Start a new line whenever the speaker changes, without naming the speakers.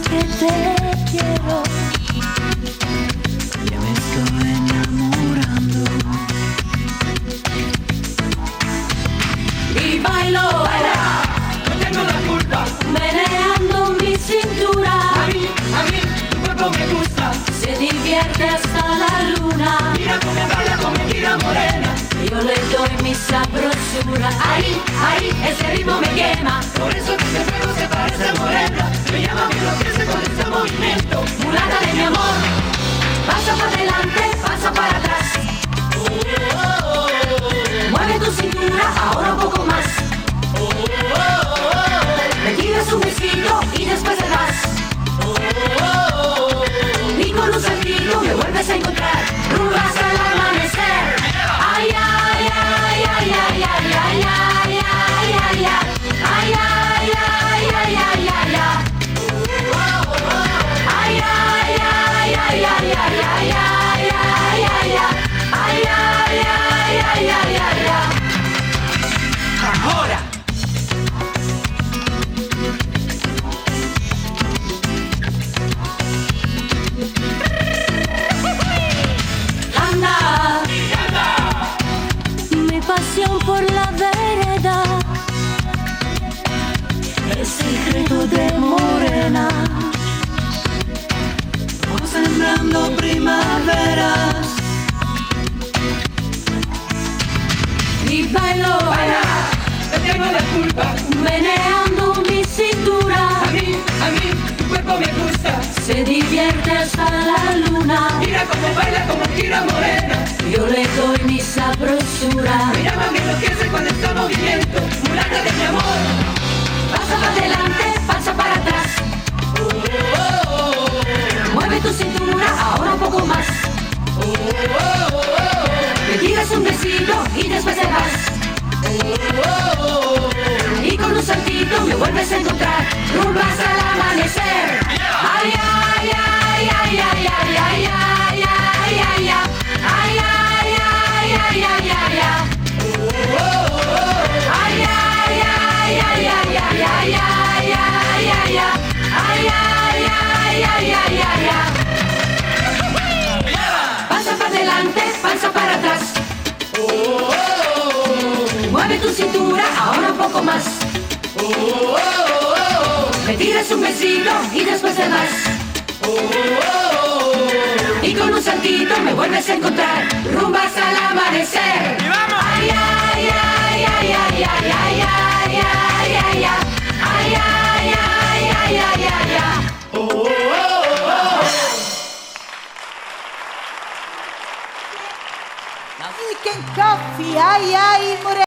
que te quiero. Ya me estoy enamorando. Y bailo,
Baila, no tengo la culpa.
meneando mi cintura.
A mí, tu cuerpo me gusta.
Se divierte hasta la luna.
Mira cómo baila, como tira morena.
Yo le doy mi sabrosura. Ahí, ese ritmo me quema.
Por eso que ese fuego se parece a morena. Me llama, me enloquece con este movimiento.
Mulata de mi amor. Pasa para adelante, pasa para atrás. Mueve tu cintura, ahora un poco más. Me tiras un besito y después te das. Y con un saltito me vuelves a encontrar. Rumba hasta el amanecer. Ay, ay, ay, ay, ay, ay, ay, ay, ay, ay, ay, ay, ay, ay, ay, ay, ay, ay. Ay, ay, ay, ay, ay, ay, ay, ay, ay, ay, ay, ay. Ay, ay, ay, ay, ay, ay, ay.
Ahora.
Anda, mi pasión por la vereda es secreto de morena. Vamos sembrando primaveras. Y bailo,
Baila, no tengo la culpa.
meneando mi cintura.
A mí, tu cuerpo me gusta.
Se divierte hasta la luna.
Mira cómo baila, como tira morena.
Yo le doy mi sabrosura.
Me llama, me enloquece con este movimiento. Mulata de mi amor.
Pasa para adelante, pasa para atrás. Mueve tu cintura, ahora un poco más. Me tiras un besito y después te vas. Y con un saltito me vuelves a encontrar. Rumba hasta el amanecer. Ay, ay, ay, ay, ay, ay, ay, ay, ay, ay, ay. Ay, ay, ay, ay, ay, ay, ay. Ay, ay, ay, ay, ay, ay, ay, ay, ay, ay, ay. Ay, ay, ay, ay, ay, ay, ay. Pasa para adelante, pasa para atrás. Mueve tu cintura, ahora un poco más. Me tiras un besito y después te vas. Y con un saltito me vuelves a encontrar. Rumba hasta el amanecer. Ay, ay, ay, ay, ay, ay, ay, ay, ay, ay, ay, ay. Ay, ay, ay, ay, ay, ay, ay.
Chicken coffee, ay, ay, more.